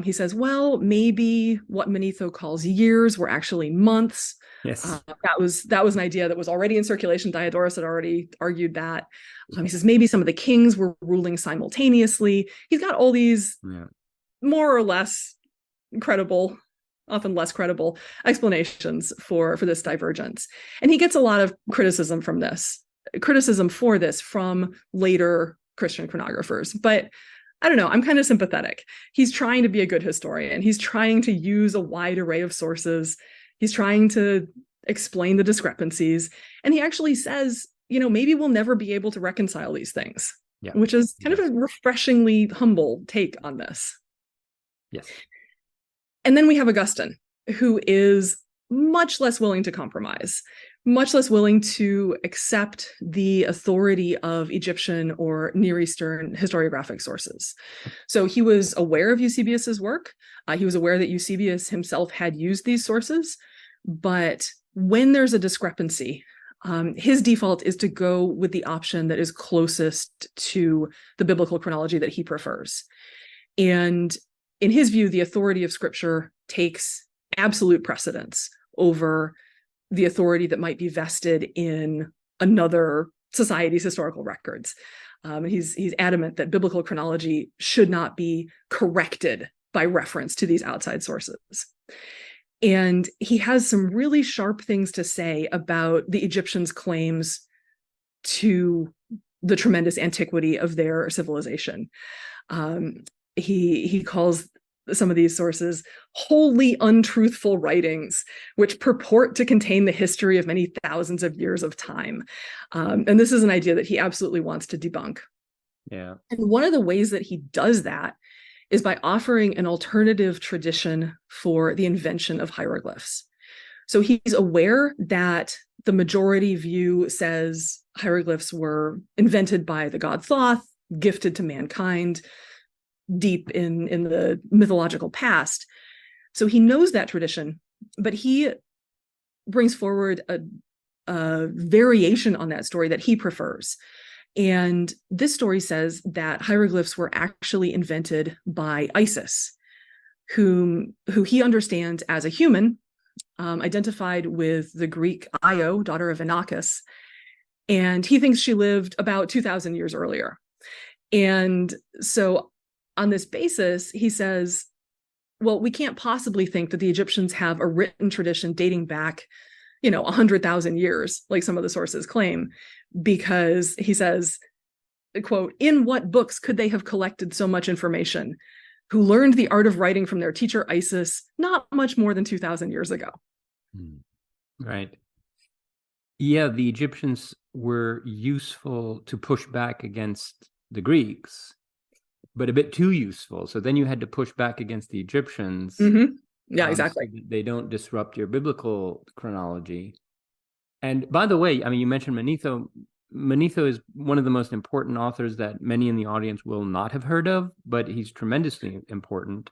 He says, well, maybe what Manetho calls years were actually months. Yes. That was an idea that was already in circulation. Diodorus had already argued that. He says maybe some of the kings were ruling simultaneously. He's got all these more or less credible, often less credible explanations for this divergence. And he gets a lot of criticism for this from later Christian chronographers. But I don't know, I'm kind of sympathetic. He's trying to be a good historian. He's trying to use a wide array of sources. He's trying to explain the discrepancies. And he actually says, maybe we'll never be able to reconcile these things, which is kind of a refreshingly humble take on this. Yes. And then we have Augustine, who is much less willing to compromise, much less willing to accept the authority of Egyptian or Near Eastern historiographic sources. So he was aware of Eusebius's work. He was aware that Eusebius himself had used these sources. But when there's a discrepancy, his default is to go with the option that is closest to the biblical chronology that he prefers. And in his view, the authority of Scripture takes absolute precedence over the authority that might be vested in another society's historical records. He's adamant that biblical chronology should not be corrected by reference to these outside sources. And he has some really sharp things to say about the Egyptians' claims to the tremendous antiquity of their civilization. He calls some of these sources wholly untruthful writings, which purport to contain the history of many thousands of years of time. And this is an idea that he absolutely wants to debunk. Yeah. And one of the ways that he does that is by offering an alternative tradition for the invention of hieroglyphs. So he's aware that the majority view says hieroglyphs were invented by the god Thoth, gifted to mankind, deep in the mythological past. So he knows that tradition, but he brings forward a variation on that story that he prefers. And this story says that hieroglyphs were actually invented by Isis, who he understands as a human, identified with the Greek Io, daughter of Inachus. And he thinks she lived about 2,000 years earlier. And so on this basis, he says, well, we can't possibly think that the Egyptians have a written tradition dating back, 100,000 years, like some of the sources claim, because he says, quote, "In what books could they have collected so much information? Who learned the art of writing from their teacher Isis not much more than 2,000 years ago." Right. Yeah, the Egyptians were useful to push back against the Greeks, but a bit too useful. So then you had to push back against the Egyptians. Mm-hmm. Yeah, exactly. So that they don't disrupt your biblical chronology. And by the way, I mean, you mentioned Manetho. Manetho is one of the most important authors that many in the audience will not have heard of, but he's tremendously important.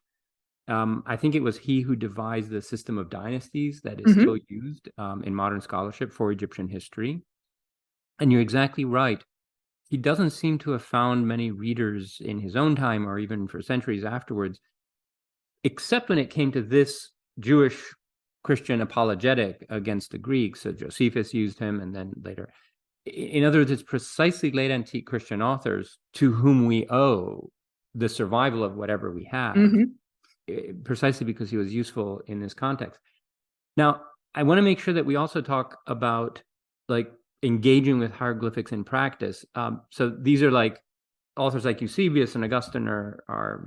I think it was he who devised the system of dynasties that is still used in modern scholarship for Egyptian history. And you're exactly right. He doesn't seem to have found many readers in his own time or even for centuries afterwards, except when it came to this Jewish Christian apologetic against the Greeks. So Josephus used him, and then later. In other words, it's precisely late antique Christian authors to whom we owe the survival of whatever we have, precisely because he was useful in this context. Now, I want to make sure that we also talk about like engaging with hieroglyphics in practice. So these are like authors like Eusebius and Augustine are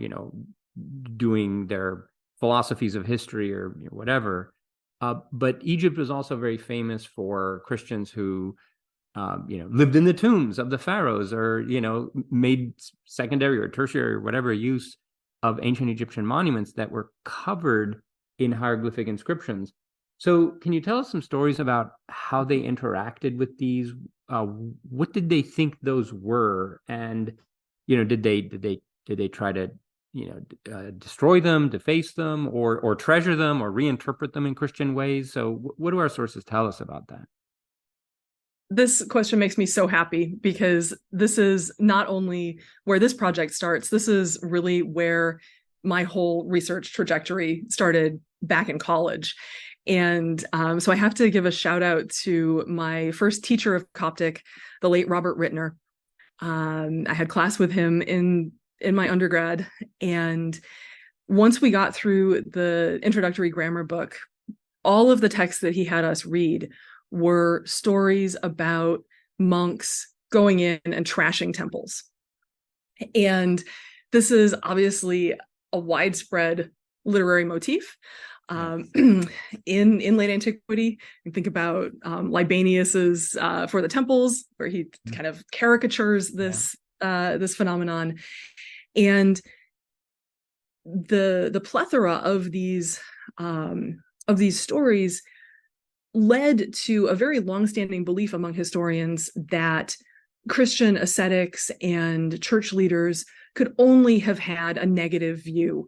doing their philosophies of history or whatever. But Egypt was also very famous for Christians who lived in the tombs of the pharaohs, or made secondary or tertiary or whatever use of ancient Egyptian monuments that were covered in hieroglyphic inscriptions. So can you tell us some stories about how they interacted with these? What did they think those were? And did they try to destroy them, deface them, or treasure them, or reinterpret them in Christian ways? So what do our sources tell us about that? This question makes me so happy, because this is not only where this project starts, this is really where my whole research trajectory started back in college. And so I have to give a shout out to my first teacher of Coptic, the late Robert Rittner. I had class with him in my undergrad. And once we got through the introductory grammar book, all of the texts that he had us read were stories about monks going in and trashing temples. And this is obviously a widespread literary motif. In late antiquity, you think about Libanius's For the Temples, where he kind of caricatures this phenomenon, and the plethora of these stories led to a very longstanding belief among historians that Christian ascetics and church leaders could only have had a negative view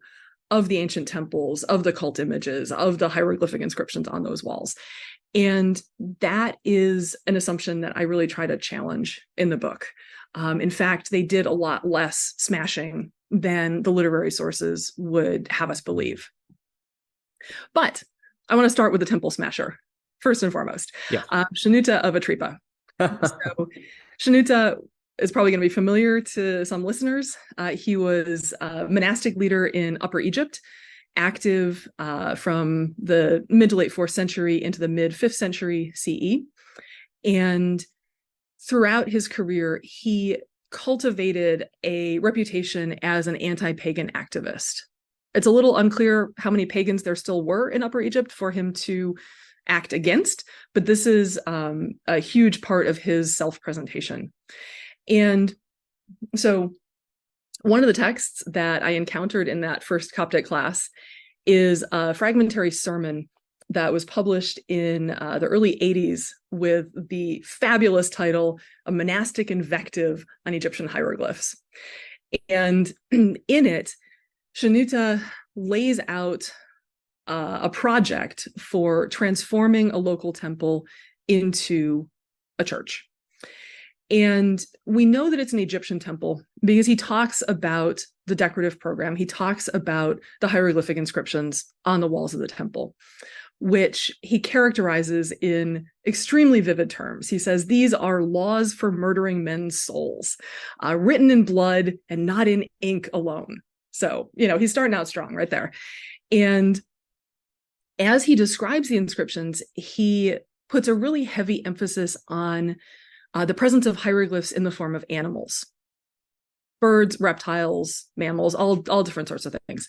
of the ancient temples, of the cult images, of the hieroglyphic inscriptions on those walls. And that is an assumption that I really try to challenge in the book. In fact, they did a lot less smashing than the literary sources would have us believe. But I want to start with the temple smasher, first and foremost. Yeah. Shenouta of Atripa. So Shenouta is probably going to be familiar to some listeners. He was a monastic leader in Upper Egypt, active from the mid to late 4th century into the mid 5th century CE. And throughout his career, he cultivated a reputation as an anti-pagan activist. It's a little unclear how many pagans there still were in Upper Egypt for him to act against, but this is a huge part of his self-presentation. And so one of the texts that I encountered in that first Coptic class is a fragmentary sermon that was published in the early 80s with the fabulous title, A Monastic Invective on Egyptian Hieroglyphs. And in it, Shenouda lays out a project for transforming a local temple into a church. And we know that it's an Egyptian temple because he talks about the decorative program. He talks about the hieroglyphic inscriptions on the walls of the temple, which he characterizes in extremely vivid terms. He says, these are laws for murdering men's souls, written in blood and not in ink alone. So, he's starting out strong right there. And as he describes the inscriptions, he puts a really heavy emphasis on the presence of hieroglyphs in the form of animals, birds, reptiles, mammals, all different sorts of things.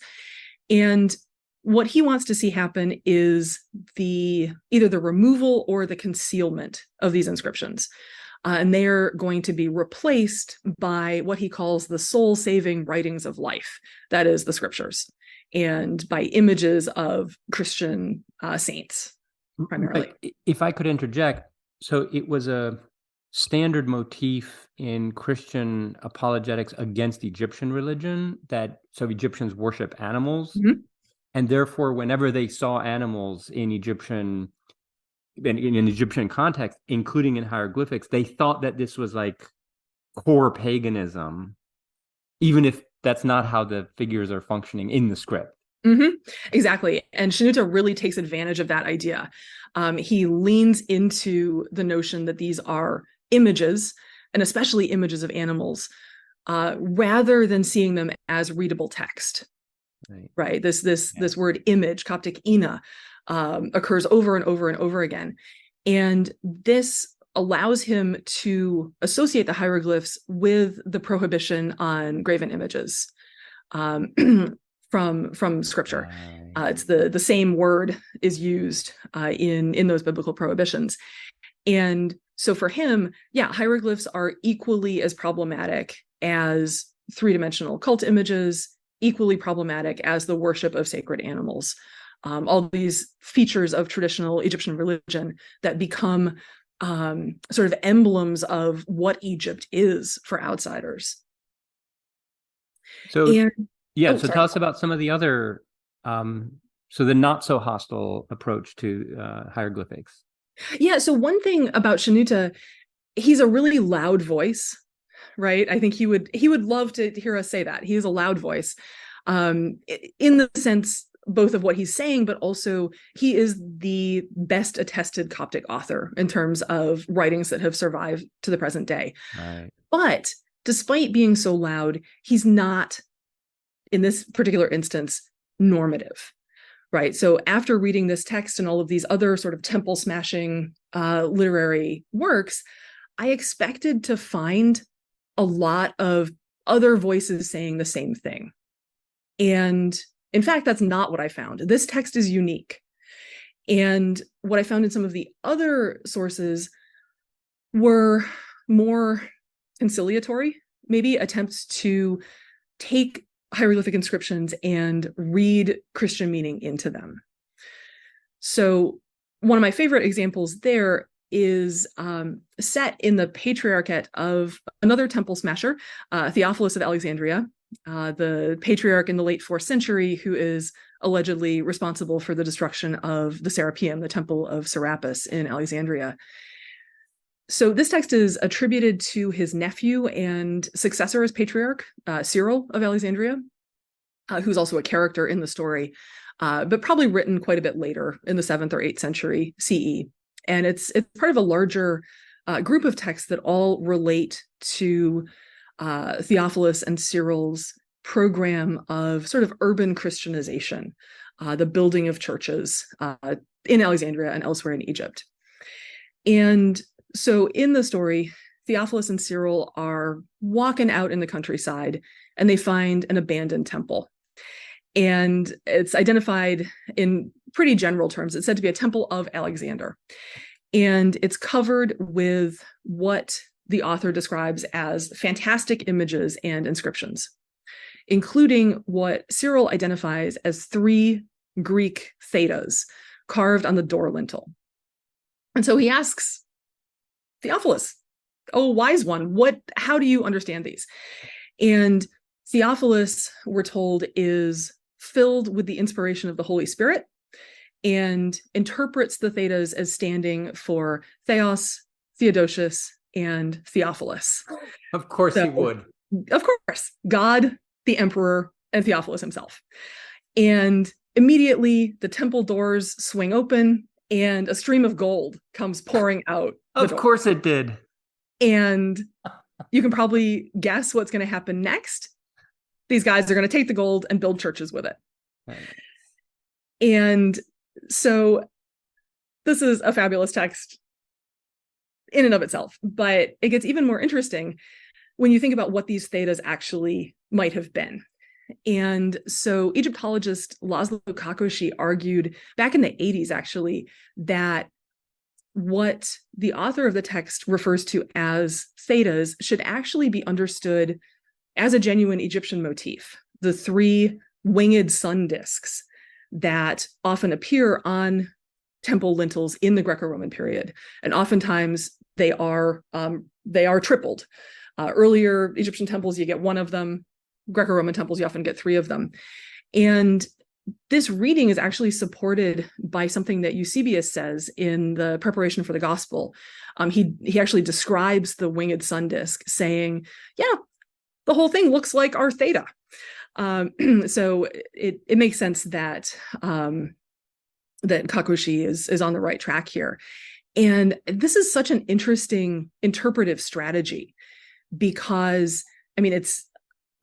And what he wants to see happen is either the removal or the concealment of these inscriptions. And they're going to be replaced by what he calls the soul-saving writings of life, that is, the scriptures, and by images of Christian saints, primarily. If I could interject, so it was a standard motif in Christian apologetics against Egyptian religion so Egyptians worship animals, and therefore whenever they saw animals in Egyptian context, including in hieroglyphics, they thought that this was like core paganism, even if that's not how the figures are functioning in the script. Exactly. And Shenouda really takes advantage of that idea. He leans into the notion that these are images, and especially images of animals, rather than seeing them as readable text. Right. This word image, Coptic ina, occurs over and over and over again. And this allows him to associate the hieroglyphs with the prohibition on graven images from scripture. It's the same word is used in those biblical prohibitions. And so for him, hieroglyphs are equally as problematic as three-dimensional cult images, equally problematic as the worship of sacred animals. All these features of traditional Egyptian religion that become sort of emblems of what Egypt is for outsiders. So tell us about some of the other, so the not so hostile approach to hieroglyphics. Yeah, so one thing about Shenouda, he's a really loud voice, right? I think he would love to hear us say that. He is a loud voice, in the sense both of what he's saying, but also he is the best attested Coptic author in terms of writings that have survived to the present day. Right. But despite being so loud, he's not, in this particular instance, normative. Right. So after reading this text and all of these other sort of temple smashing literary works, I expected to find a lot of other voices saying the same thing. And in fact, that's not what I found. This text is unique. And what I found in some of the other sources were more conciliatory, maybe attempts to take hieroglyphic inscriptions and read Christian meaning into them. So one of my favorite examples there is set in the patriarchate of another temple smasher, Theophilus of Alexandria, the patriarch in the late 4th century who is allegedly responsible for the destruction of the Serapeum, the temple of Serapis in Alexandria. So this text is attributed to his nephew and successor as patriarch, Cyril of Alexandria, who's also a character in the story, but probably written quite a bit later in the 7th or 8th century CE. And it's part of a larger group of texts that all relate to Theophilus and Cyril's program of sort of urban Christianization, the building of churches in Alexandria and elsewhere in Egypt. And so in the story, Theophilus and Cyril are walking out in the countryside and they find an abandoned temple. And it's identified in pretty general terms. It's said to be a temple of Alexander. And it's covered with what the author describes as fantastic images and inscriptions, including what Cyril identifies as 3 Greek thetas carved on the door lintel. And so he asks Theophilus, "Oh, wise one, how do you understand these?" And Theophilus, we're told, is filled with the inspiration of the Holy Spirit and interprets the thetas as standing for Theos, Theodosius, and Theophilus. Of course he would. Of course, God, the emperor, and Theophilus himself. And immediately the temple doors swing open and a stream of gold comes pouring out. Of course it did. And you can probably guess what's going to happen next. These guys are going to take the gold and build churches with it. Right. And so this is a fabulous text in and of itself, but it gets even more interesting when you think about what these thetas actually might have been. And so Egyptologist Laszlo Kakoshi argued back in the 80s, actually, that what the author of the text refers to as thetas should actually be understood as a genuine Egyptian motif, the 3 winged sun discs that often appear on temple lintels in the Greco-Roman period. And oftentimes they are tripled. Earlier Egyptian temples, you get 1 of them. Greco-Roman temples, you often get 3 of them. And this reading is actually supported by something that Eusebius says in the preparation for the gospel. He actually describes the winged sun disk, saying, yeah, the whole thing looks like our theta. So it makes sense that that Kakoshi is on the right track here. And this is such an interesting interpretive strategy because, I mean, it's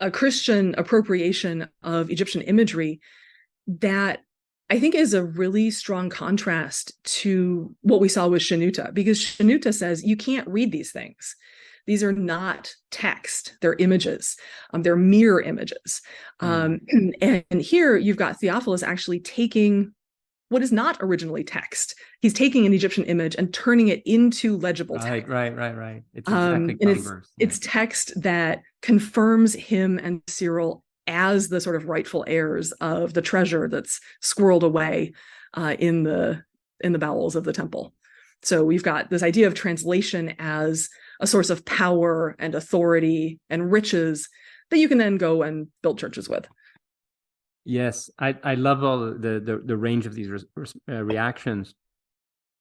a Christian appropriation of Egyptian imagery that I think is a really strong contrast to what we saw with Shenouta, because Shenouta says you can't read these things. These are not text, they're images. They're mirror images. And here you've got Theophilus actually taking what is not originally text. He's taking an Egyptian image and turning it into legible text. Right. It's exactly converse. It's text that confirms him and Cyril as the sort of rightful heirs of the treasure that's squirreled away in the bowels of the temple. So we've got this idea of translation as a source of power and authority and riches that you can then go and build churches with. Yes, I love all the range of these reactions,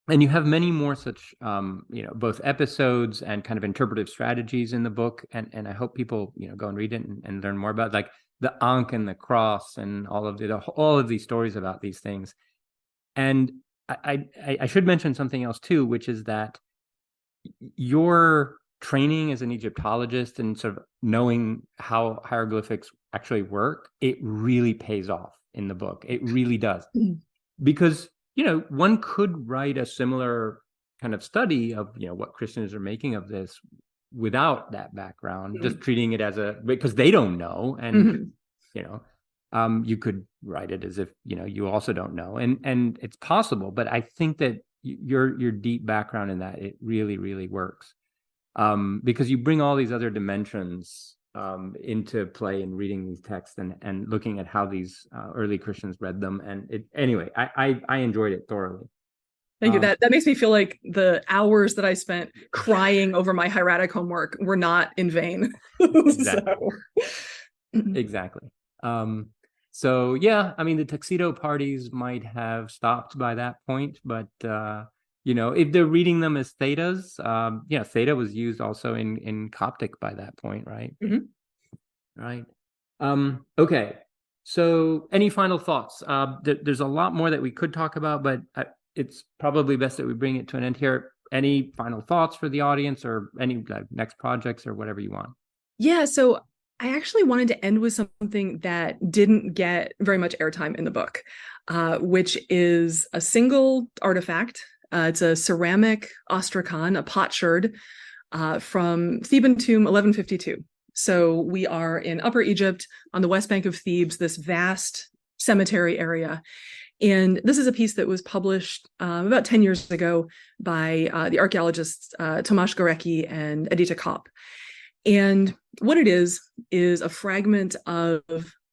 and you have many more such both episodes and kind of interpretive strategies in the book, and I hope people go and read it and learn more about like the Ankh and the cross and all of these stories about these things. And I should mention something else too, which is that your training as an Egyptologist and sort of knowing how hieroglyphics actually work, it really pays off in the book. It really does. Because, one could write a similar kind of study of, what Christians are making of this without that background, just treating it as because they don't know. And, you could write it as if, you also don't know. And it's possible, but I think that your deep background in that, it really, really works. Because you bring all these other dimensions into play in reading these texts and looking at how these early Christians read them. And anyway, I enjoyed it thoroughly. Thank you. That makes me feel like the hours that I spent crying over my hieratic homework were not in vain. Exactly. Exactly. So yeah, I mean, the tuxedo parties might have stopped by that point, but if they're reading them as thetas, theta was used also in Coptic by that point, right? Right. Okay. So any final thoughts? There's a lot more that we could talk about, but it's probably best that we bring it to an end here. Any final thoughts for the audience or any next projects or whatever you want? Yeah. So I actually wanted to end with something that didn't get very much airtime in the book, which is a single artifact. It's a ceramic ostrakhan, a potsherd from Theban tomb 1152. So we are in Upper Egypt on the west bank of Thebes, this vast cemetery area. And this is a piece that was published about 10 years ago by the archaeologists Tomasz Gorecki and Edyta Kopp. And what it is a fragment of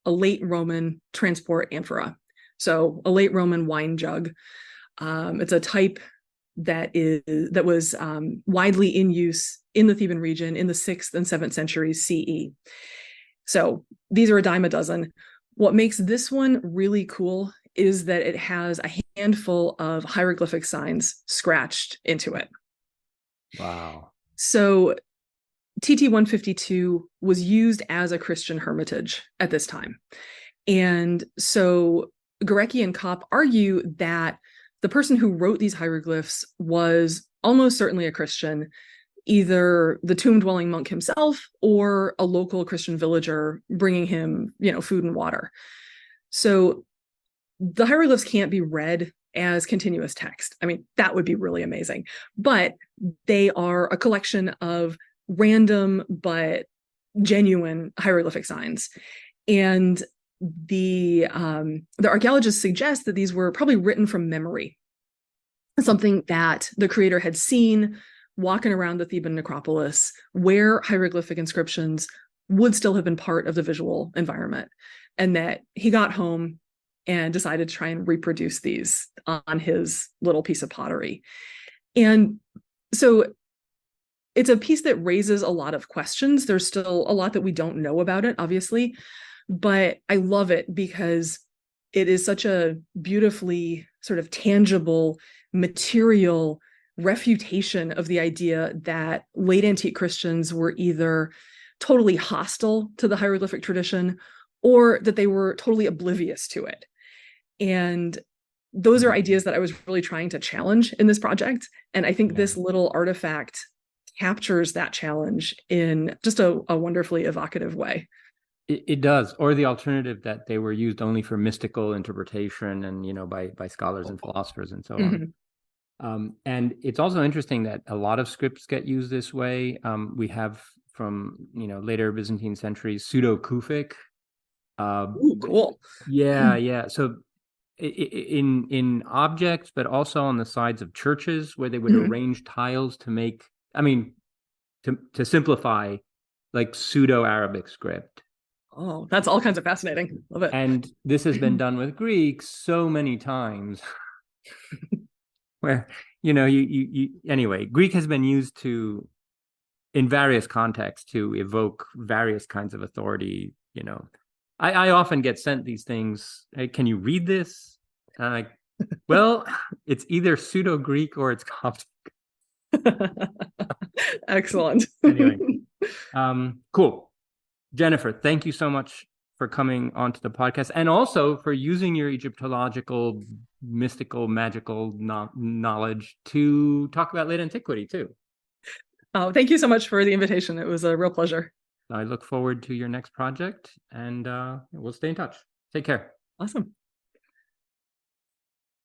a late Roman transport amphora. So a late Roman wine jug. It's a type that was widely in use in the Theban region in the 6th and 7th centuries CE. So these are a dime a dozen. What makes this one really cool is that it has a handful of hieroglyphic signs scratched into it. Wow. So TT 152 was used as a Christian hermitage at this time. And so Gorecki and Kopp argue that the person who wrote these hieroglyphs was almost certainly a Christian, either the tomb-dwelling monk himself or a local Christian villager bringing him, food and water. So the hieroglyphs can't be read as continuous text. I mean, that would be really amazing. But they are a collection of random but genuine hieroglyphic signs. And the archaeologists suggest that these were probably written from memory, something that the creator had seen walking around the Theban necropolis, where hieroglyphic inscriptions would still have been part of the visual environment, and that he got home and decided to try and reproduce these on his little piece of pottery. And so it's a piece that raises a lot of questions. There's still a lot that we don't know about it, obviously, but I love it because it is such a beautifully sort of tangible, material refutation of the idea that late antique Christians were either totally hostile to the hieroglyphic tradition or that they were totally oblivious to it. And those are ideas that I was really trying to challenge in this project. And I think this little artifact captures that challenge in just a wonderfully evocative way. It does. Or the alternative that they were used only for mystical interpretation and, by scholars and philosophers and so on. And it's also interesting that a lot of scripts get used this way. We have from, later Byzantine centuries, pseudo-Kufic. Ooh, cool. Yeah. So in objects, but also on the sides of churches where they would arrange tiles to make, to simplify, like pseudo-Arabic script. Oh, that's all kinds of fascinating. Love it. And this has been done with Greek so many times where, anyway, Greek has been used in various contexts to evoke various kinds of authority. I often get sent these things. Hey, can you read this? And I'm like, well, it's either pseudo-Greek or it's Coptic. Excellent. Anyway, cool. Jennifer, thank you so much for coming onto the podcast and also for using your Egyptological, mystical, magical knowledge to talk about late antiquity too. Oh, thank you so much for the invitation. It was a real pleasure. I look forward to your next project and we'll stay in touch. Take care. Awesome.